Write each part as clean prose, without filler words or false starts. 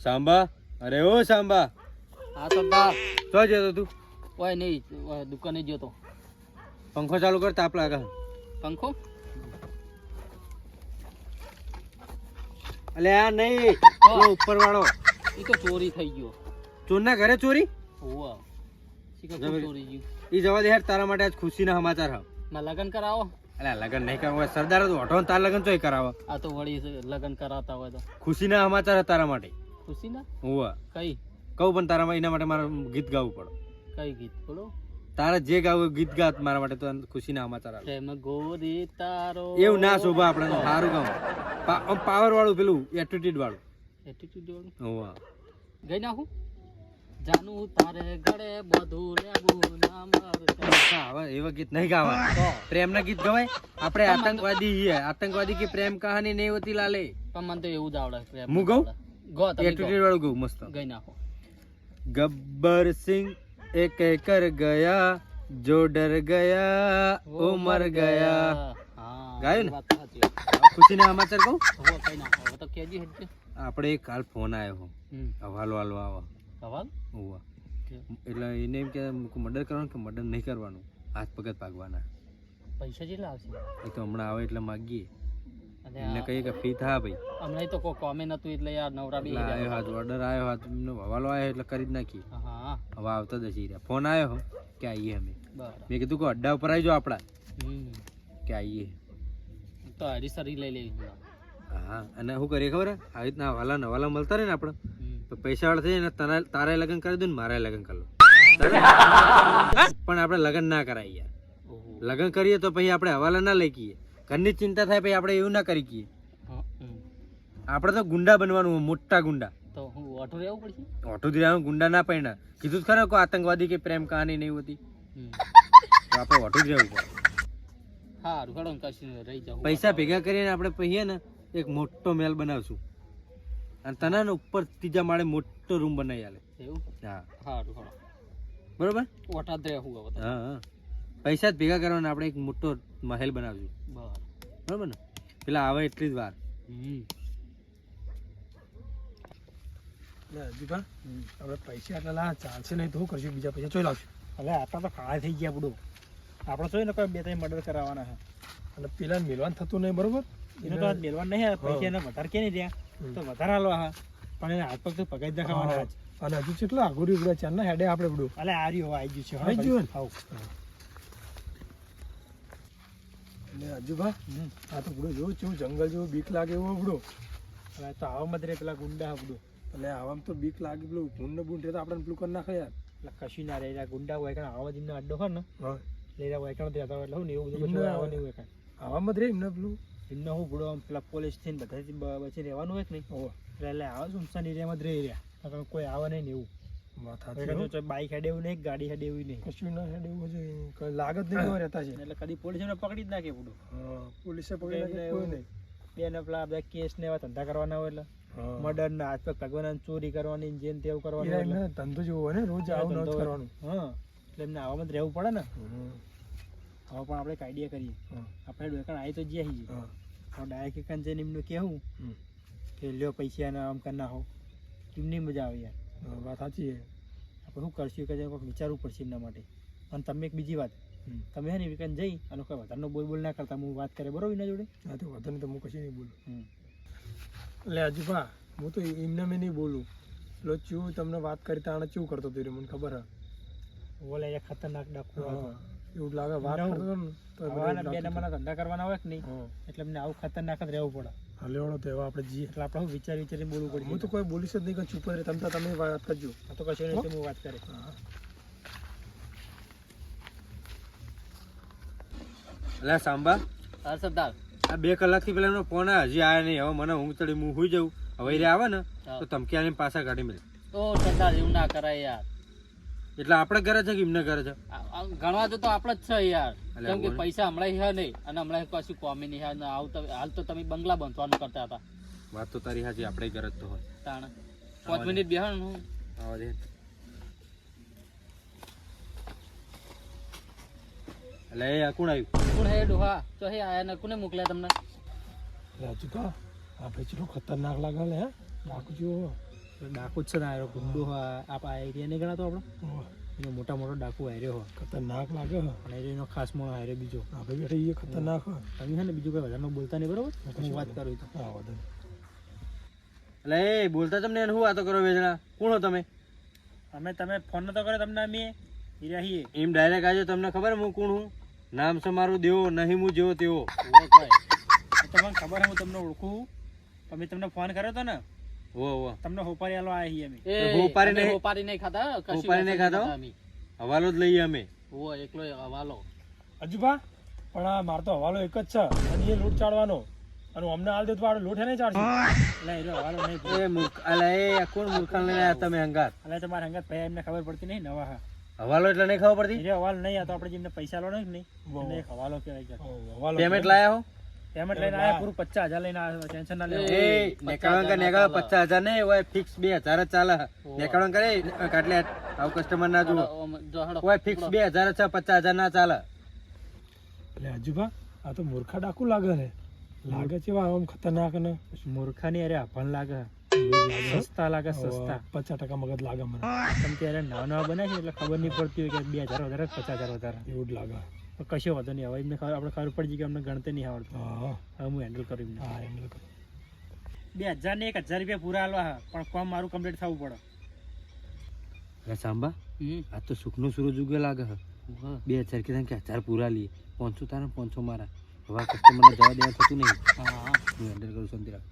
સાંભા, અરે ઓ સાંભા. હા સરદાર. તો જતો તું? ઓય નહીં, દુકાને ગયો તો. પંખો ચાલુ કર, તાપ લાગે. પંખો? અલે આ નહીં, ઉપર વાળો. એ તો ચોરી થઈ ગયો. ચોરના ઘરે ચોરી? હોવા. ચોરી ગયું. ઈ જવા દે યાર, તારા માટે આજ ખુશીના સમાચાર હા. ના લગન કરાવો. અલે લગન નહીં કરવા, સરદાર તો ઓઢો તાર લગન ચોય કરાવો. આ તો વળી લગન કરાવતા હોય તો. ખુશીના સમાચાર તારા માટે. ખુશી ના? હોવા. કઈ? કહું પણ તારા એના માટે મારે ગીત ગાવું પડે. કઈ ગીત બોલો? તારે જે ગાવું ગીત ગાત મારા માટે તો ખુશીના સમાચાર આવે. પ્રેમ ગોરી તારો. એવું ના શોભા આપણે સારું ગાવું. પાવર વાળું પેલું એટીટ્યુડ વાળું. એટીટ્યુડ વાળું? હોવા. ગઈ નાખું? જાનું તારે ગળે બધું લેવું ના મર. હવે એવા ગીત નહીં ગાવા. પ્રેમના ગીત ગવાય. આપણે આતંકવાદી કે પ્રેમ કહાની નહીં હોતી લાલે. પણ મને તો એવું જ આવડે પ્રેમ. હું ગાઉં? ગો તમે એટીટ્યુડ વાળું ગાઉં મસ્ત. ગઈ નાખો. ગબ્બર સિંહ એક કર ગયા જો ડર ગયા ઓ મર ગયા. હા ગાયું ને? વાત સાચી. ખુશીના સમાચાર કહું? હવે કઈ નાખો. હવે તો કેજી હેડ. આપણે કાલ ફોન આવ્યો હવાલો હાલો આવો. સવાલ? હોવા. એટલે એને એમ કે મર્ડર કરવાનું કે મર્ડર નહીં કરવાનું, હાથ પગત ભાગવાના. પૈસા કેટલા આવશે? એ તો હમણાં આવે એટલે માગીએ. અને એમને કહીએ કે ફી થા ભાઈ. હમણાં તો કોઈ કોમે નતું એટલે યાર નવરા બી આવ્યો હાથ ઓર્ડર આવ્યો હાથ એમનો હવાલો આવ્યો એટલે કરી જ નાખી. હા હવે આવતા જ હશે. ફોન આવ્યો કે આવીએ અમે. બરાબર. મેં કીધું કે અડ્ડા ઉપર આવી જાઓ આપણા કે આવીએ. તો હરીસરી લઈ લેવી. હા અને શું કરીએ ખબર? આવી રીતના હવાલા નવાલા મળતા રહે ને આપણે તો પૈસા વાળા થઈ ને તારે લગ્ન કરી દો ને મારે લગ્ન કરી લો. પણ આપણે લગ્ન ના કરાય યાર. લગ્ન કરીએ તો પછી આપણે હવાલા ના લઈ કીએ. ઘરની ચિંતા થાય પછી આપણે એવું ના કરી કીએ. આપણે તો ગુંડા બનવાનું, મોટા ગુંડા. તો હું ઓટો રહેવું પડશે. ઓટો થી ગુંડા ના પૈણા. કીધું ખરા કોઈ આતંકવાદી કે પ્રેમ કહાની નહીં હોતી. તો આપણે ઓટો જ રહેવું પડે. હા રૂખડો કશું રહી જાવ. પૈસા ભેગા કરીને આપણે પછી ને એક મોટો મહેલ બનાવશું અને તને ઉપર ત્રીજા માળે મોટો રૂમ બનાવી આલે. એવું? હા હા રૂખડો. બરોબર. ઓટા જ રહેવું હવે તો. હા હા પૈસા જ ભેગા કરવાના, આપણે એક મોટો મહેલ બનાવશું. બરોબર ને? પેલા આવે એટલી જ વાર. આપણે પૈસા આટલા લા ચાલશે નહીં તો શું કરશું? બીજા પૈસા ચોઈ લાવશું. હવે આટલા તો કાળા થઈ ગયા બધું. આપણે જોઈએ ને કોઈ 2-3 મર્ડર કરાવવાના છે અને પેલા મેલવાન થતું નહીં. બરોબર? એનો તો આજ મેલવાન નહીં. પૈસા એને વધારે કે નહીં રહ્યા તો વધારે હાલો. હા પણ એને હાથ પગ તો પગાઈ દેખાવાના. અને હજુ કેટલા આગળ ઉગડા ચાલ ના હેડે આપણે બધું. અલે આ રહ્યું આવી ગયું છે. આવી ગયું ને? એટલે હજુ ભા આ તો બધું જોવું કેવું જંગલ જેવું બીક લાગે એવું બધું. એટલે તો આવા મત રે પેલા ગુંડા બધું. એટલે આવામાં તો બીક લાગે પેલું ગુંડ બુંડ તો આપણે પેલું કરી નાખે યાર. એટલે કશું ના રે ગુંડા હોય કારણ આવા જીમને અડ્ડો હોય ને લેરા હોય કારણ ત્યાં એટલે હું એવું બધું આવવા નહીં હોય કાંઈ. આવામાં જ રે એમને પેલું એમને હું બધું પેલા પોલીસ થઈને બધા બચી રહેવાનું હોય કે નહીં. એટલે આવા સુમસાન એરિયામાં જ રહી રહ્યા કોઈ આવે નહીં ને એવું. બાઈક હેડે એવું નહીં, ગાડી હેડે એવું નહીં, કશું ના હેડે એવું છે. લાગત નહીં રહેતા છે એટલે કદી પોલીસ એમને પકડી જ નાખે બધું. પોલીસે પકડી નાખે કોઈ નહીં. બેને પેલા બધા કેસ ને એવા ધંધા કરવાના હોય એટલે મર્ડર ના હાથ પગ ભાગવાના, ચોરી કરવાની, જેમ તેવું કરવાનું ધંધો જેવો હોય ને રોજ આવું ન કરવાનું. હા એટલે એમને આવામાં જ રહેવું પડે ને. હવે પણ આપણે આઈડિયા કરીએ. આપણે દુકાન આવી તો જ્યાં છીએ ડાયરેક્ટ દુકાન જઈને એમનું કહેવું કે લ્યો પૈસા ને આમ કરી નાખો. એમની મજા આવે યાર. વાત સાચી છે. આપણે શું કરશું કે કંઈક વિચારવું પડશે એમના માટે. અને તમે એક બીજી વાત, તમે હે ને વિકાન જઈ અને કોઈ વધારનો બોલ ના કરતા હું વાત કરે બરોબર એના જોડે. હા તો વધારે તો હું કશું નહીં બોલું. એટલે હજુ ભા હું તો એમને મેં નહીં બોલું. પેલો ચેવું તમને વાત કરી તાણે ચેવું કરતો હતો મને ખબર હે. બોલે એ ખતરનાક ડાકુ એવું લાગે વાત કરતો ને તો 2 નંબરના ધંધા કરવાના હોય કે નહીં એટલે અમને આવું ખતરનાક જ રહેવું પડે. હલેવડો તો એવા આપણે જઈએ એટલે આપણે વિચારીને બોલવું પડે. હું તો કોઈ બોલીશ જ નહીં કે ચૂપ રહે. તમે વાત કરજો. તો કશું નહીં હું વાત કરે. એટલે સાંભા સરદાર આ 2 કલાકથી પેલા એનો ફોન હજી આવ્યા નહીં. હવે મને ઊંઘ ચડી, હું સુઈ જાઉં. હવે એ આવે ને તો ધમકી આવીને પાછા કાઢી મળે. તો સરદાર એવું ના કરાય યાર. એટલે આપણે ઘરે છે કે એમને ઘરે છે? ગણવા તો આપણે જ છે યાર. કેમ કે પૈસા હમણાં હે નહીં અને હમણાં કશું કોમી નહીં. હાલ તો તમે બંગલા બંધવાનું કરતા હતા. વાત તો તારી હાજી આપણે ઘરે જ તો હોય. તાણ 5 મિનિટ બેહાણ હું આવા દે. એટલે એ કોણ આવ્યું? કોણ હે ડોહા? તો હે આયા ને કોને મોકલ્યા તમને? રાજુ કા આ ભાઈ ચલો ખતરનાક લાગે લે. હે નાખજો ડાકુ જ છે ને આરો ગુંડો આ એરિયા નહીં ગણાતો આપણો એનો મોટા મોટો ડાકુ હાર્યો હો ખતરનાક લાગે હે. અને એનો ખાસ મોણો હાર્યો બીજો આપણે બેઠા એ ખતરનાક હે. તમે છે ને બીજું કઈ વધારે બોલતા નહીં બરોબર હું વાત કરું તો હા વાંધો નહીં. એટલે એ બોલતા તમને એને શું વાતો કરો બે જણા? કોણ હો તમે? તમે ફોન નતો કર્યો તમને અમે રહીએ એમ ડાયરેક્ટ આજે તમને ખબર હું કોણ હું? નામ છે મારું દેવો, નહીં હું જેવો તેવો. તમને ખબર હું તમને ઓળખું તમે તમને ફોન કર્યો હતો ને વો વો તમને હોપારી આલો આવી અમે હોપારી નહીં. હોપારી નહીં ખાતા કશું હોપારી નહીં ખાતા? અમે હવાલો જ લઈએ અમે. ઓ એકલો હવાલો અજુભા પણ આ માર તો હવાલો એક જ છે અને એ લોટ ચાળવાનો અને અમને હાલ દે તો આડો લોટ હે નહીં ચાળશે એટલે એ હવાલો નહીં એ મૂર્ખ, અલા એ કોણ મૂર્ખાને લઈને આયા તમે હંગાત? એટલે તમારા હંગાત ભાઈ એમને ખબર પડતી નહીં નવા હા હવાલો એટલે નહીં ખબર પડતી? એ હવાલો નહીં આ તો આપણે જેમને પૈસા લો નહીં એને એક હવાલો કહેવાય છે હવાલો પેમેન્ટ લાયા હો? પેમેન્ટ લઈને આયા પૂરું 50,000 લઈને આવ્યા ટેન્શન ના લેવો એ નેકાળવા નેકાળવા 50,000 નહીં હોય, ફિક્સ 2,000 જ ચાલે. નેકાળવા કરે કાટલે આવું કસ્ટમર ના જુઓ હોય, ફિક્સ 2,000 છે, 50,000 ના ચાલે. એટલે અજુભા આ તો મૂર્ખા ડાકુ લાગે ને લાગે છે આમ ખતરનાક ને મૂર્ખાની અરે આપણ લાગે સસ્તા લાગે સસ્તા 50% મગજ લાગે મને તમે ત્યારે નવા નવા બને છે એટલે ખબર નહીં પડતી હોય કે 2,000 વધારે 50,000 વધારે એવું જ લાગે. પણ કશો વાંધો નહીં હવે એમને આપણે ખબર પડી ગઈ કે અમને ગણતે નહીં આવડતું હા હવે હું હેન્ડલ કરું એમને હા એમ લાગે. 2,000 ને 1,000 રૂપિયા પૂરા આલવા હા પણ કામ મારું કમ્પ્લીટ થવું પડે અરે સાંભા, આ તો સુખનો સૂરજ ઉગે લાગે છે. 2,000 કીધા કે 1,000 પૂરા લઈએ, 500 તારા 500 મારા. હવે કસ્ટમરને જવા દેવા થતું નહીં. હું હેન્ડલ કરું, શાંતિ રાખ.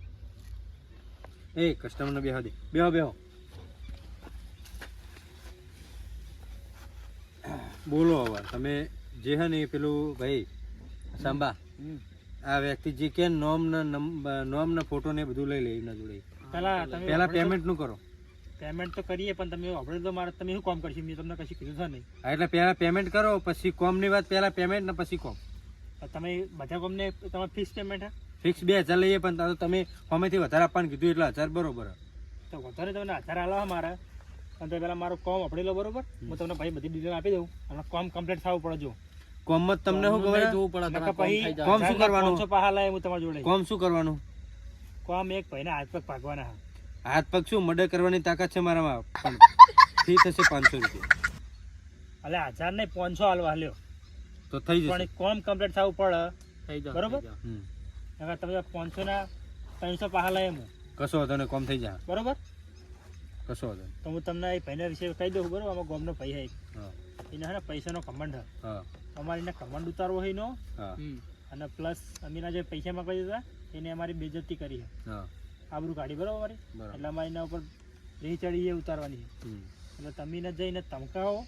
એ કસ્ટમરને બેહો દે, બેહો બેહો. બોલો હવે તમે જે હે ને એ પેલું ભાઈ સાંભા, આ વ્યક્તિ જે કે નોમ ને ફોટો ને બધું લઈ લે એમના જોડે. પહેલા પેમેન્ટ નું કરો. પેમેન્ટ તો કરીએ પણ તમે આપણે તો મારે તમે શું કામ કરશો મેં તમને કશું કીધું છે નહીં હા, એટલે પહેલા પેમેન્ટ કરો, પછી કોમ ની વાત. પહેલા પેમેન્ટ ને પછી કોમ. તમે બધા કોમને તમારે ફિક્સ પેમેન્ટ હા ફિક્સ 2,000 લઈએ, પણ તો તમે સામેથી વધારે આપવાનું કીધું એટલે 1,000 બરોબર. તો વધારે તમને 1,000 આલવા મારે અને તો પેલા મારું કોમ આપણી લો બરોબર હું તમને ભાઈ બધી ડિટેલ આપી દઉં અને કોમ કમ્પ્લીટ થવું પડે જો કોમ જ તમને શું ખબર? જોવું પડે નકર પછી કોમ શું કરવાનું? 500 પાહા લાય હું તમારી જોડે કોમ શું કરવાનું? કોમ એક ભાઈને હાથ પગ ભાગવાના હા હાથ પગ શું મર્ડર કરવાની તાકાત છે મારામાં, પણ ફી થશે 500 રૂપિયા. એટલે 1,000 નહીં 500 હાલવા હાલ્યો તો થઈ પણ જશે. કોમ કમ્પ્લીટ થવું પડે થઈ જાવ બરોબર? હમ. નકર તમે 500 ના 300 પાહા લાય હું કશો વાંધો નહીં, કોમ થઈ જાય. બરોબર કશો વાંધો નહીં. તો હું તમને એ ભાઈના વિશે કહી દઉં બરોબર આમાં ગામનો ભાઈ હે હા એને હે ને પૈસાનો કમાંડ હે હા અમારે એને કમાંડ ઉતારવો હોય એનો હા અને પ્લસ અમીના જે પૈસા માંગવા દીધા એને અમારી બેઇજ્જતી કરી છે હા આબરૂ કાઢી બરોબર મારી બરાબર. એટલે અમારે એના ઉપર રહી ચડી એ ઉતારવાની છે હમ. એટલે તમે એને જઈને ધમકાવો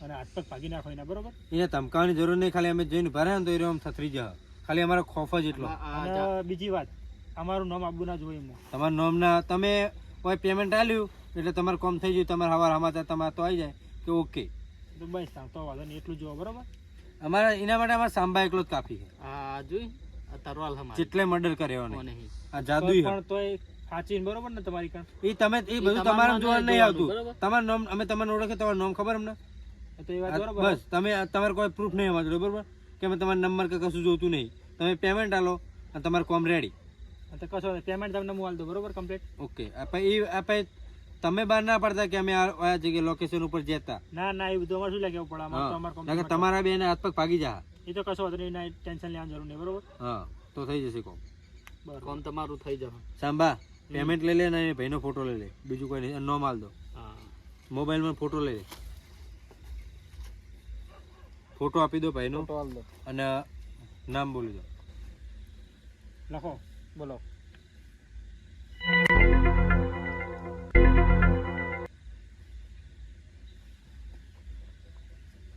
અને હાથ પગ ભાગી નાખો એના બરોબર એને ધમકાવવાની જરૂર નહીં, ખાલી અમે જોઈને ભરે ને તો એ આમ થથરી જાય. ખાલી અમારો ખોફ જ એટલો. અને બીજી વાત અમારું નામ આબુ ના જોઈએ એમાં તમારા નોમના તમે કોઈ પેમેન્ટ આલ્યું એટલે તમારે કોમ થઈ ગયું, તમારે હવાર સમાચાર તમારે તો આવી જાય કે ઓકે. તો બસ તો વાંધો નહીં એટલું જોવો બરોબર અમારા એના માટે અમારે સાંભા એકલો જ કાફી છે. આ જોઈ આ તરવાલ હમાર જેટલે મર્ડર કર્યો કોને નહીં, હી. આ જાદુ પણ તોય સાચીને બરોબર ને તમારી કાન એ તમે એ બધું તમારું તમારા નામ જોવા નહીં નહીં આવતું. જોવાનું, બરાબર? તમારું નામ અમે તમને ઓળખે, તમારું નામ ખબર અમને. તો એ વાત બરોબર બસ તમે તમારે કોઈ પ્રૂફ નહીં અમારા જોડે, બરોબર? કે અમે તમારા નંબર કે કશું જોતું નહીં. તમે પેમેન્ટ આલો અને તમારું કોમ રેડી. તો કશો પેમેન્ટ તમને હું આલ દઉં બરોબર કમ્પ્લીટ ઓકે. આપણે તમે બહાર ના પડતા કે અમે આ જગ્યાએ લોકેશન ઉપર જતા. ના ના એ બધું અમારે શું લાગે પડે અમારે તો અમારે નકર તમારા બે હાથ પગ ભાગી જા. એ તો કશો વાંધો નહીં ટેન્શન લેવાની જરૂર નહીં બરોબર હા તો થઈ જશે કોમ. કોમ તમારું થઈ જશે સાંભા પેમેન્ટ લઈ લે ને ભાઈનો ફોટો લઈ લે, બીજું કોઈ નહીં. નો માલ દો, હા મોબાઈલમાં ફોટો લઈ લે, ફોટો આપી દો ભાઈનો ફોટો આલ દો અને નામ બોલી દો. લખો બોલો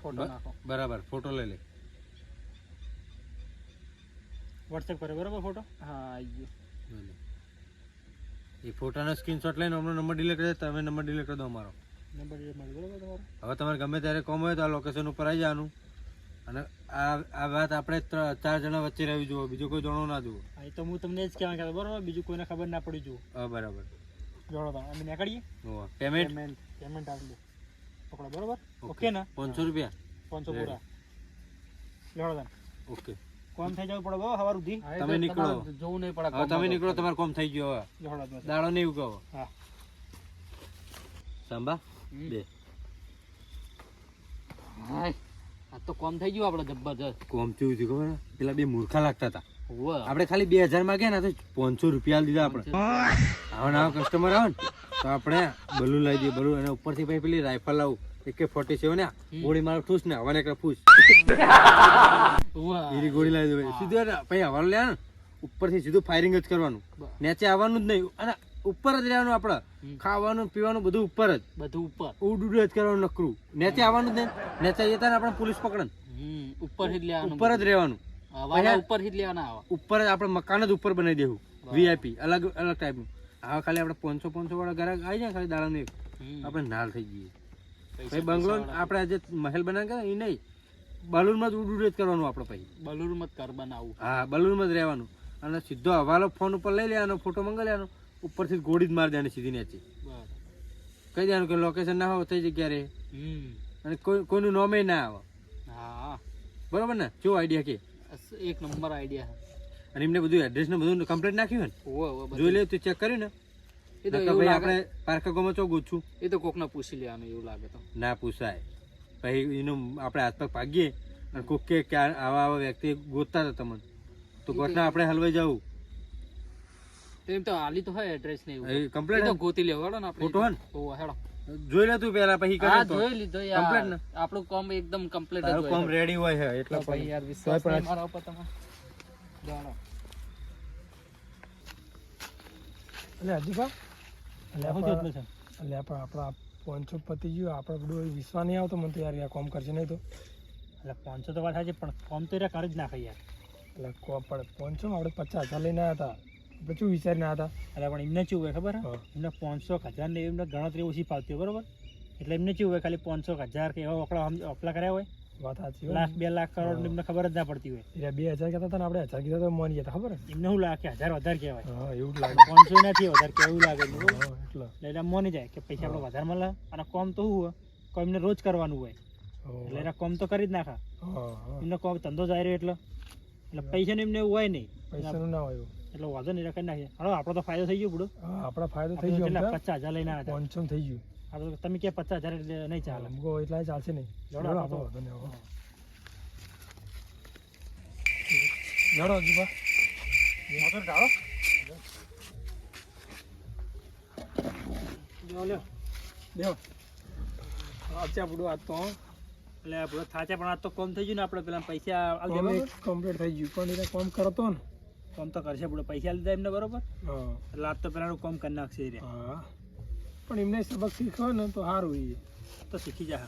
ફોટો નાખો બરાબર, ફોટો લઈ લે. વોટ્સએપ કરે બરોબર ફોટો હા આવી ગયો લઈ લે. એ ફોટાનો સ્ક્રીનશોટ લઈને અમને નંબર ડિલીટ કરી દે, તમે નંબર ડિલીટ કરી દો અમારો. નંબર મળી બરોબર તમારો હવે તમારે ગમે ત્યારે કોમ હોય તો આ લોકેશન ઉપર આવી જવાનું. અને આ વાત આપણે 4 જણા વચ્ચે રહેવી જોઈએ, બીજું કોઈ જોણો ના જુઓ. હા એ તો હું તમને જ કહેવા કહેતો બરોબર બીજું કોઈને ખબર ના પડી જુઓ હા બરાબર. જોડો તો અમે નીકળીએ પેમેન્ટ પેમેન્ટ આપી દો પકડો બરોબર ઓકે ને 500 રૂપિયા 500 પૂરા જોડો તો ઓકે. કોમ થઈ જવું પડે બહુ સવાર સુધી તમે નીકળો, જોવું નહીં પડે હવે તમે નીકળો, તમારે કોમ થઈ ગયો. હવે જોડો તો દાડો નહીં ઉગાવો. હા સાંભા બે હાય આ તો કોમ થઈ ગયું આપણે જબરજસ્ત કોમ થયું હતું ખબર છે? પેલા બે મૂર્ખા લાગતા હતા હોવે આપણે ખાલી 2000 માં ગયા ને તો 500 રૂપિયા લીધા આપણે આવા નવા કસ્ટમર આવે ને તો આપણે બલૂન લઈ દઈએ બલૂન અને ઉપરથી પછી પેલી રાઇફલ લાવું AK-47 ને ગોળી મારો ઠૂસ ને હવાને એક ફૂસ હોવે એની ગોળી લાવી દે સીધું ને પછી હવાનું લે ને ઉપરથી સીધું ફાયરિંગ જ કરવાનું નીચે આવવાનું જ નહીં અને ઉપર જ રહેવાનું આપણે ખાવાનું પીવાનું બધું ઉપર જ બધું ઉપર ઉડ જ કરવાનું નકરું નીચે આવવાનું જ નહીં નીચે જતા ને આપણે પોલીસ પકડે ઉપર જ લેવાનું ઉપર જ રહેવાનું વાળા ઉપર જ લેવાના આવા ઉપર જ આપણે મકાન જ ઉપર બનાવી દેવું VIP અલગ અલગ ટાઈપનું આવા ખાલી આપણે 500 વાળા ગ્રાહક આવી જાય ખાલી દાડાનું એક આપણે નાલ થઈ જઈએ પછી બંગલો આપણે જે મહેલ બનાવ્યા એ નહીં બલૂનમાં જ ઉડ જ કરવાનું આપણે પછી બલૂર મત કર બનાવું હા બલૂનમાં જ રહેવાનું અને સીધો હવાલો ફોન ઉપર લઈ લેવાનો ફોટો મંગાવી લેવાનો ઉપરથી ગોળી જ મારી દેવાની સીધી નીચે કહી દેવાનું કે લોકેશન ના હોય તે જગ્યા રહે અને કોઈનું નામે ના આવે હા બરોબર ને શું આઈડિયા કે એક નંબર આઈડિયા અને એમને બધું એડ્રેસ ને બધું કમ્પ્લીટ નાખ્યું ને જોઈ લે તું ચેક કર્યું ને એ તો ભાઈ આપણે પાર્કાગોમાં ચો ગુચ્છું એ તો કોકને પૂછી લેવાનું એવું લાગે તો ના પૂછાય પછી એનું આપણે હાથ પગ ભાગીએ અને કોક કે આવા આવા વ્યક્તિ ગોતતા હતા તમને તો ગોતના આપણે હલવાઈ જવું એમ તો હાલી તો હોય એડ્રેસ ને એવું એ કમ્પ્લીટ તો ગોતી લેવો હેડો ને આપણે ફોટો હે ને ઓહો હેડો જોઈ લે તું પહેલા પછી હા કરે તો જોઈ લીધો Complete ને? યાર આપણું કામ એકદમ કમ્પ્લીટ જ તારું હોય કામ રેડી હોય છે એટલે ભાઈ યાર વિશ્વાસ નહીં મારા ઉપર તમારે જાણો એટલે અજીબા એટલે શું જોતનું છે એટલે આપણા 500 પતી ગયું આપણે બધું વિશ્વાસ નહીં આવતો મને તો યાર આ કોમ કરશે નહીં તો એટલે 500 તો વાત સાચી પણ ફોર્મ તો એ કરી જ નાખે યાર એટલે કોમ પડે 500 માં આપણે 50,000 લઈને આવ્યા હતા આપણે શું વિચારીને આવ્યા એટલે પણ એમને શું હોય ખબર હે? હા. એમને 500,000 ને એમને ગણતરી ઓછી ફાવતી હોય બરોબર એટલે એમને શું હોય ખાલી 500,000 કે એવા ઓપલા કર્યા હોય વાત સાચી લાખ 2 લાખ કરોડ એમને ખબર જ ના પડતી હોય એટલે 2000 કહેતા હતા ને આપણે 1000 કીધા તો માની ગયા ખબર એમને શું લાગે કે 1000 વધારે કહેવાય હા એવું જ લાગે 500 નથી વધારે કેવું લાગે એમને, બરોબર? હા, એટલે એટલે એમ માની જાય કે પૈસા આપણે વધારે મળે અને કોમ તો શું હોય કોમ એમને રોજ કરવાનું હોય હા, એટલે એના કોમ તો કરી જ નાખા હા, હા. એમને કોમ ધંધો જાય રહ્યો એટલે પૈસાનું એમને એવું હોય નહીં પૈસાનું ના હોય એવું. એટલે વાંધો નહીં કરી નાખીએ હવે આપણો તો ફાયદો થઈ ગયો બુડો હા આપણા ફાયદો થઈ ગયો કેટલા અમથા. 50,000 લઈને આવ્યા 500 થઈ ગયું હતા આપણે તો તમે કે 50,000 એટલે નહીં ચાલે અમુકો એટલા ચાલશે નહીં જોડો જોડો આપણો આપણો વાંધો નહીં હવે. જોડો અજીબા મોટર ઢાળો લ્યો લ્યો લ્યો અચ્છા બુડો આજ તો એટલે આપણો થાચા પણ આ તો કોમ થઈ ગયું ને આપણે પેલા પૈસા આલ દે કોમ બરોબર? એક કમ્પ્લીટ થઈ ગયું પણ એને કોમ કરતો ને કોમ તો કરશે આપણો પૈસા લીધા એમને બરોબર હા એટલે આજ તો પેલાનું કોમ કરી નાખશે એ રહ્યા. હા પણ એમને સબક શીખવા ને તો સારું એ તો શીખી જા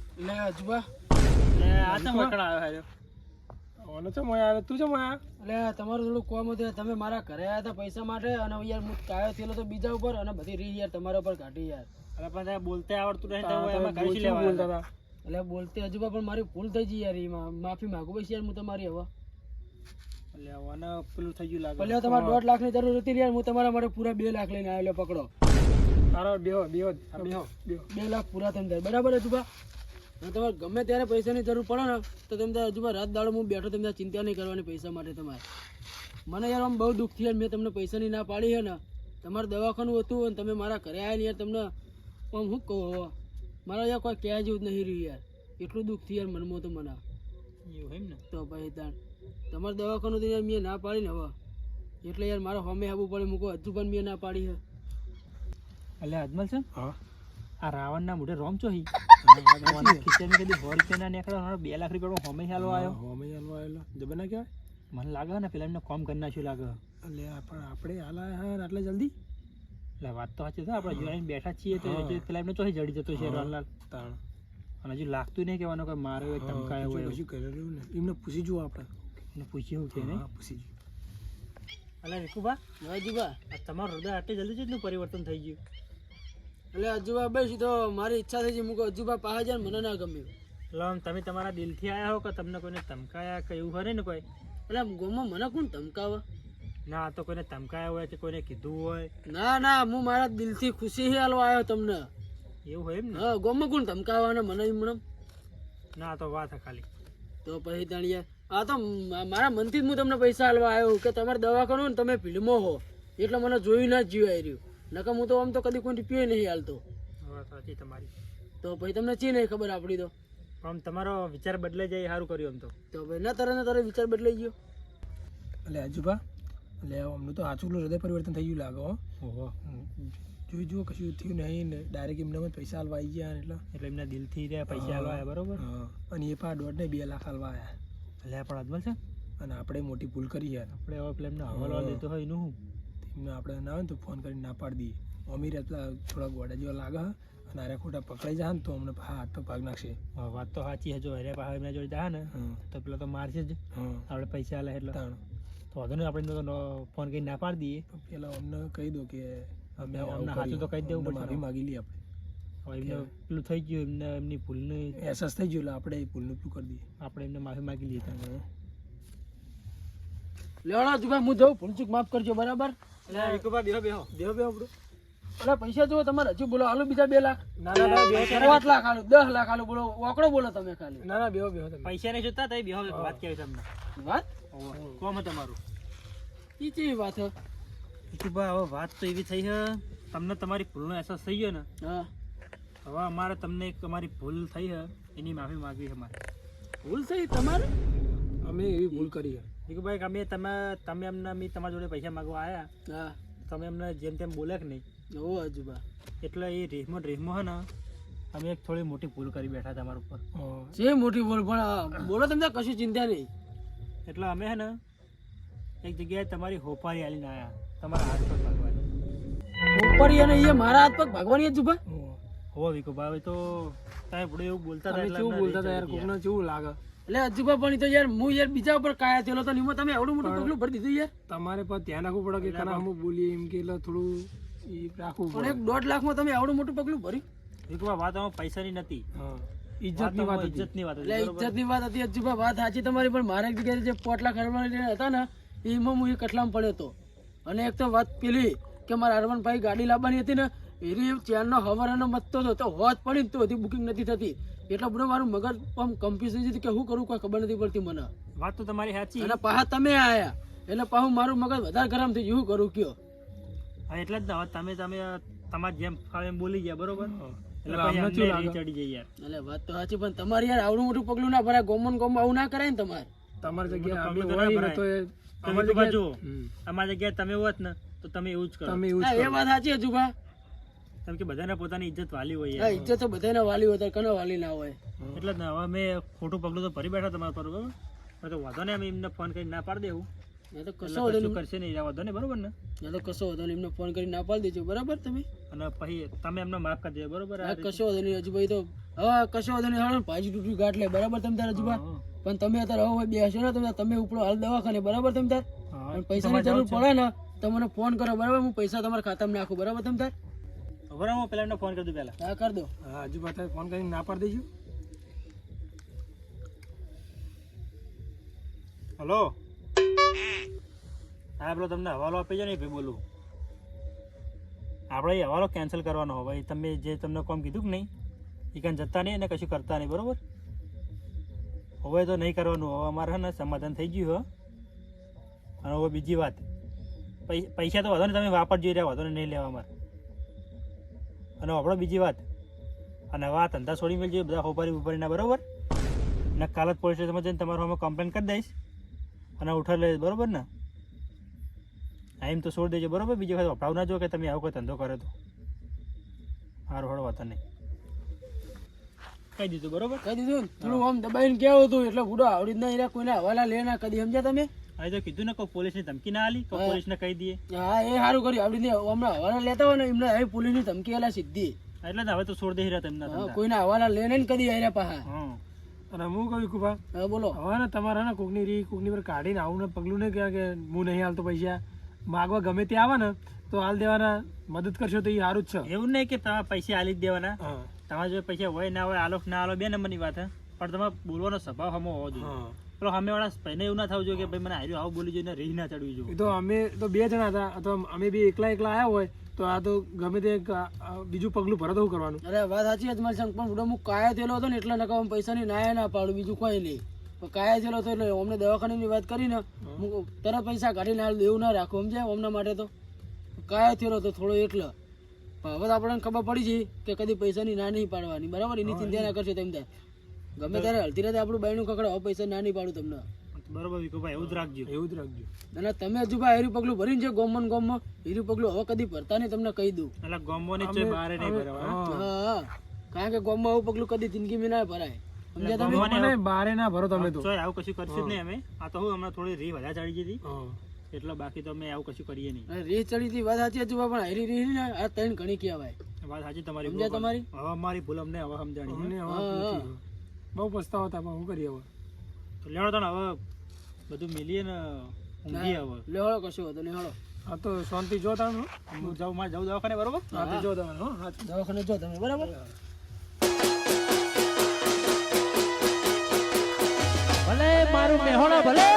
એટલે અજુબા એટલે આ તો મકડા આવ્યો ઓનો છે મોયા તું છે મોયા એટલે તમારું થોડું કોમ હતું તમે મારા ઘરે આવ્યા હતા પૈસા માટે અને યાર હું કાયો થયેલો તો બીજા ઉપર અને બધી રીત યાર તમારા ઉપર કાઢી યાર એટલે પણ તારે બોલતે આવડતું નહીં તો તમે એમાં ઘરે શું બોલતા લેવા હતા એટલે બોલતે હજુ પણ મારી ભૂલ થઈ ગઈ યાર એમાં માફી માંગુ બસ યાર હું તમારી હવે એટલે આને પેલું થઈ ગયું લાગે ભલે તમારે 1.5 લાખની જરૂર હતી યાર હું તમારા માટે પૂરા 2 લાખ લઈને આવેલો પકડો તારો બેહો બેહો બેહો બેહો 2 લાખ પૂરા થઈને થાય બરાબર હજુ અને તમારે ગમે ત્યારે પૈસાની જરૂર પડે ને તો તમે તાર હજુ રાત દાડો હું બેઠો તમે તાર ચિંતા નહીં કરવાની પૈસા માટે તમારે મને યાર આમ બહુ દુઃખ થયું યાર મેં તમને પૈસાની ના પાડી છે ને તમારે દવાખાનું હતું અને તમે મારા ઘરે આવ્યા ને યાર તમને આમ શું કહો હવે મારા યાર કોઈ કહેવા જેવું જ નહીં રહ્યું યાર એટલું દુઃખ થયું યાર મનમાં તો મને એવું એમ ને તો ભાઈ તાણ તમારે દવાખાનું તો યાર મેં ના પાડી ને હવે એટલે યાર મારે હોમે આવવું પડે મૂકો હજુ પણ મેં ના પાડી છે એટલે અજમલ છે હા આ રાવણના મોઢે રોમ ચોહી ખીચાની કદી હોલ પે ના નીકળ્યો 2 લાખ રૂપિયા હોમે હાલો આવ્યો હોમે હાલવા આવેલો જબના કહેવાય મને લાગે ને પેલા એમને કોમ કરી નાખ્યું લાગે એટલે પણ આપણે હાલ આયા આટલે જલ્દી એટલે વાત તો સાચી છે આપણે જોઈને બેઠા છીએ તો હજી પેલા એમને ચોહી જડી જતો છે રામલાલ તાણ અને હજુ લાગતું નહીં કહેવાનું કે મારે એક ધમકાયો હોય કશું કરેલું ને એમને પૂછી જુઓ આપણે એને પૂછ્યું છે ને હા પૂછી જુઓ એટલે વિકુબા હજુબા આ તમારું હૃદય આટલી જલ્દી જેટલું પરિવર્તન થઈ ગયું એટલે હજુબા બેસી તો મારી ઈચ્છા થઈ છે મૂકો હજુબા પાસે જાય ને મને ના ગમ્યું એટલે આમ તમે તમારા દિલથી આવ્યા હો કે તમને કોઈને ધમકાયા કે એવું હોય ને કોઈ એટલે આમ ગોમાં મને કોણ ધમકાવે ના તો કોઈને ધમકાયા હોય કે કોઈને કીધું હોય ના ના હું મારા દિલથી ખુશી હાલવા આવ્યો તમને એવું હોય એમ ને હા ગોમાં કોણ ધમકાવવાના મને એમ ના તો વાત છે ખાલી તો પછી તાણિયા આ તો મારા મનથી જ હું તમને પૈસા હાલવા આવ્યો કે તમારે દવાખાનું ને તમે ફિલ્મો હો એટલે મને જોયું ના જ જીવાય રહ્યું નકર હું તો આમ તો કદી કોઈ રૂપિયો નહીં હાલતો સાચી તમારી. તો પછી તમને ચી નહીં ખબર આપડી તો આમ તમારો વિચાર બદલાઈ જાય એ સારું કર્યું આમ તો. ભાઈ ના તારે વિચાર બદલાઈ ગયો. એટલે આજુબા એટલે અમને તો સાચું હૃદય પરિવર્તન થઈ ગયું લાગે હો. ઓહો. જોઈ જુઓ કશું થયું નહીં ને ડાયરેક્ટ એમને પૈસા હાલવા આવી ગયા એટલે એટલે એમના દિલથી રહ્યા પૈસા હાલવા આવ્યા બરોબર. હા અને એ પા 1.5 ને 2 લાખ હાલવા આવ્યા એટલે પણ અજમલ છે અને આપણે મોટી ભૂલ કરી યાર. આપણે હવે પેલા એમને હવાલો દેતો હોય એનું શું? એમને આપણે ના હોય ને તો ફોન કરીને ના પાડી દઈએ. અમીર એટલા થોડા ગોડા જેવા લાગે હે અને આરે ખોટા પકડાઈ જાય ને તો અમને હાથ તો ભાગ નાખશે. હા, વાત તો સાચી છે. જો હરે પાસે એમના જોડે જાય ને તો પેલા તો મારશે જ. આપણે પૈસા હાલે એટલે તો વાંધો નહીં, આપણે તો ફોન કરીને ના પાડી દઈએ. પેલા અમને કહી દો કે અમે અમને સાચું તો કહી જ દેવું પડશે. માફી માગી લઈએ આપણે. હવે એમને પેલું થઈ ગયું, એમને એમની ભૂલની અહેસાસ થઈ ગયો એટલે આપણે એ ભૂલનું પેલું કરી દઈએ. આપણે એમને માફી માગી લઈએ તમે. લેવાના જુગા હું જઉં, ભૂલચૂક માફ કરજો બરાબર. બેહો આપણું. અરે પૈસા જુઓ તમારે હજુ બોલો હાલો બીજા 2 લાખ. ના ના બેહો 5 લાખ હાલો, 10 લાખ હાલો, બોલો વાકડો બોલો તમે ખાલી. ના બેહો તમે. પૈસા નહીં જોતા તો બેહો. વાત કેવી તમને વાત કોમ તમારું ઈ ચી વાત હે? વિકુભા, હવે વાત તો એવી થઈ છે, તમને તમારી ભૂલનો અહેસાસ થઈ ગયો ને. હા હવે અમારે તમને એક અમારી ભૂલ થઈ છે એની માફી માગવી છે અમારે. ભૂલ થઈ તમારે? અમે એવી ભૂલ કરી વિકુભાઈ, અમે તમે એમને અમે તમારા જોડે પૈસા માગવા આવ્યા, હા તમે એમને જેમ તેમ બોલ્યા કે નહીં, ઓ હજુબા એટલે એ રેહમો છે ને, અમે એક થોડી મોટી ભૂલ કરી બેઠા તમારા ઉપર. જે મોટી બોલ પણ બોલો તમે કશું ચિંતા નહીં. એટલે અમે છે ને એક જગ્યાએ તમારી હોપારી આલીને આવ્યા, તમારા હાથ પર ભાગવાની. ઉપરી અને એ મારા હાથ પગ ભાગવાની જ જુબા. હો વિકુભાઈ, તો તમે પડે એવું બોલતા હતા એટલે કેવું અમને બોલતા હતા યાર, રેચ કોકને કેવું લાગે. એટલે અજુબા પણ ઈ તો યાર હું યાર બીજા ઉપર કાયા થયેલો તો નિમો તમે એવડું મોટું પગલું ભરી દીધું યાર. તમારે પણ ધ્યાન રાખવું પડે કે કના હમ બોલીએ એમ કે એટલે થોડું ઈ રાખવું પણ પડે. 1.5 લાખમાં તમે એવડું મોટું પગલું ભર્યું. વિકુભાઈ, વાત આમાં પૈસાની નથી, હા ઇજ્જતની વાત હતી. ઇજ્જતની વાત એટલે હતી, બરોબર? ઇજ્જતની વાત હતી અજુબા, વાત સાચી તમારી, પણ મારા એક જગ્યાએ જે 5 લાખ હરવાના હતા ને એમાં હું એ કટલામાં પડ્યો હતો. અને એક તો વાત પેલી કે મારા હરવનભાઈ ગાડી લાવવાની હતી ને એની ચેનનો હવારાનો મતતો હતો તો હોજ પડી ને તો હજી બુકિંગ નથી થતી. એટલે બધું મારું મગજ આમ કન્ફ્યુઝ થઈ કે શું કરું કોઈ ખબર નથી પડતી મને. વાત તો તમારી સાચી. અને પાછા તમે આયા એટલે પાછું મારું મગજ વધારે ગરમ થઈ ગયું, શું કરું કયો. હા, એટલે જ ને, હવે તમે તમારે જેમ ફાવે એમ બોલી ગયા, બરોબર? એટલે અમને પછી શું અમને લાગે? રેચ ચડી જાય યાર. એટલે વાત તો સાચી, પણ તમારે યાર આવડું મોટું પગલું ના ભરાય, ગોમન ગોમ આવું ના કરાય ને તમારે. તમારી જગ્યાએ પગલું અમે તો ના હોય ને તો એ તમે અમારી વિકુભાઈ જગ્યાએ જુઓ, અમારી જગ્યાએ તમે હોત ને તો તમે એવું જ કરો. તમે એવું જ હા, એ વાત સાચી હજુ ભા. કેમ કે બધાને પોતાની ઇજ્જત વાલી હોય હા, યાર. ઇજ્જત તો બધાને વાલી હોય, કને વાલી ના હોય. એટલે જ ને, હવે અમે ખોટું પગલું તો ભરી બેઠા તમારા પર, બરોબર? હવે તો વાંધો નહીં, અમે એમને ફોન કરી ના પાડી દેવું. એ તો એટલે કશો વાંધો કશું નહીં, કરશે નહીં, વાંધો નહીં, બરોબર ને? એ તો કશો વાંધો નહીં, એમને ફોન કરી ના પાડી દેજો બરાબર તમે. અને પછી તમે એમને માફ કરી દેજો, બરોબર? આ હા, રીતે. કશો વાંધો નહીં હજુ ભાઈ, તો હવે કશો વાંધો નહીં, હાલો ભાજી તૂટ્યું ગાંઠ લે બરાબર તમે તાર હજુ ભા. હા, પણ તમે અત્યારે હવે બેસો ને તમે ઉપડો હાલ દવાખાને બરાબર તમે તાર. હા. અને પૈસાની તમારે જરૂર જવું છે? પડે ને તો મને ફોન કરો બરાબર, હું પૈસા તમારા ખાતામાં નાખું બરાબર તમે તાર. બરાબર, હું પેલા એમને ફોન કરી દઉં પહેલા. હા, કરી દો. હા હજુ પાછા ફોન કરીને ના પાડી દેજો. હલો, હા પેલો તમને હવાલો આપી જાય ને ભાઈ, બોલું. આપણે એ હવાલો કેન્સલ કરવાનો હોય ભાઈ. તમે જે તમને કોમ કીધું કે નહીં એ કાંઈ જતા નહીં અને કશું કરતા નહીં, બરોબર? હવે તો નહીં કરવાનું. હવે અમારે છે ને સમાધાન થઈ ગયું હો. અને હવે બીજી વાત, પૈસા તો વધો ને તમે વાપરજો, રહ્યા વધો ને નહીં લેવા અમારે. અને આપણો બીજી વાત, અને હવે આ ધંધા છોડી મેળજો બધા હોપારી, બરોબર? ને કાલ જ પોલીસ સ્ટેશનમાં જઈને તમારું અમે કમ્પ્લેન કરી દઈશ અને ઉઠાવી લઈશ, બરોબર ને? એમ તો છોડી દેજો, બરોબર? બીજી વખત અપડાવ ના જો કે તમે આવો કોઈ ધંધો કરે તો. સારું, હળો વાતો નહીં, કહી દીધું, બરોબર? કહી દીધું ને, થોડું આમ દબાઈને કેવું હતું એટલે બુડો આવડી જ ના કોઈને હવાલા લે ના કદી, સમજ્યા તમે? આ તો કીધું ને કોઈ પોલીસની ધમકી ના આલી, કોઈ પોલીસને કહી દઈએ. હા, એ સારું કર્યું. આવડી ને હમણાં હવાલા લેતા હોય ને એમને હવે પોલીસની ધમકી આલા સીધી. એટલે જ હવે તો છોડી દઈ રહ્યા તમને હા, ધંધા. કોઈના હવાલા લે ને કદી આર્યા પાહા. હા, અને હું કહું કુભા, હા, બોલો. હવે ને તમારે ને કોકની પર કાઢીને આવું ને પગલું નહીં કે હું નહીં હાલતો પૈસા માગવા ગમે તે આવે ને તો હાલ દેવાના, મદદ કરશો તો એ સારું જ છે. એવું નહીં કે તમારે પૈસા આલી જ દેવાના. હા તમારા જો પૈસા હોય ના હોય, આલો ના આલો બે નંબરની વાત હે, પણ તમારે બોલવાનો સ્વભાવ હમો હોવો જોઈએ. હા પેલો સામેવાળા ભાઈને એવું ના થવું જોઈએ કે ભાઈ મને હાર્યું આવું બોલી જોઈએ, રીહ ના ચડવી એ જોઈએ. તો અમે તો 2 જણા હતા, અથવા અમે બી એકલા આવ્યા હોય તો આ તો ગમે તે બીજું પગલું ભરત એવું કરવાનું. અરે વાત સાચી જ મારી સંગ, પણ બુડો હું કાયા થયેલો હતો ને એટલે નકા પૈસાની નાયા ના પાડું, બીજું કોઈ નહીં. પણ કાયા થયેલો હતો એટલે અમને દવાખાનાની વાત કરીને હું તરત પૈસા કાઢીને હાલ એવું ના રાખું, સમજ્યા? અમના માટે તો કાયા થયેલો હતો થોડો એટલે. પણ હવે તો આપણને ખબર પડી છે કે કદી પૈસાની ના નહીં પાડવાની, બરાબર? એની ચિંતા ના કરશો તમે ત્યાં. ગમે ત્યારે હલતી રાતે આપણું બાયણું કકડે, હવે પૈસા ના નહીં પાડું તમને. બરોબર વિકોભાઈ, એવું જ રાખજો. એવું જ રાખજો. અને તમે હજુ ભાઈ હેરું પગલું ભરીને છે ગોમમાં હેરું પગલું હવે કદી ભરતા નહીં, તમને કહી દઉં. એટલે ગોમોની છે બહાર નહીં ભરવા. હા, કારણ કે ગોમમાં આવું પગલું કદી જિંદગીમાં ના ભરાય, સમજ્યા તમે? મને બારે ના ભરો તમે તો. ચોય આવું કશું કરશું જ નહીં અમે. આ તો હું હમણાં થોડી રી વધારે ચડી ગઈ હતી, હા. એટલે બાકી તો અમે આવું કશું કરીએ નહીં. અને રીસ ચડી હતી વાત સાચી હજુ, પણ હેરી રીસ ને આ ત્રણ ઘણી કહેવાય, વાત સાચી તમારી. સમજ્યા તમારી? હવે અમારી ભૂલ અમને હવે સમજાણી. અમને હવે હા. નથી. બહુ પસ્તાવો થાય પણ શું કરીએ હવે. તો લેવડો તને હવે બધું મિલીએ ને ઊંઘીએ હવે. લેવાડો કશો હતો નહીં, હળો આ તો શાંતિ જો તાણ હો. હું જાઉં, મારે જવું દવાખાને, બરોબર? હા તો જો તમે હો. હા. દવાખાને જો તમે, બરાબર? ભલે મારું મેહોણા ભલે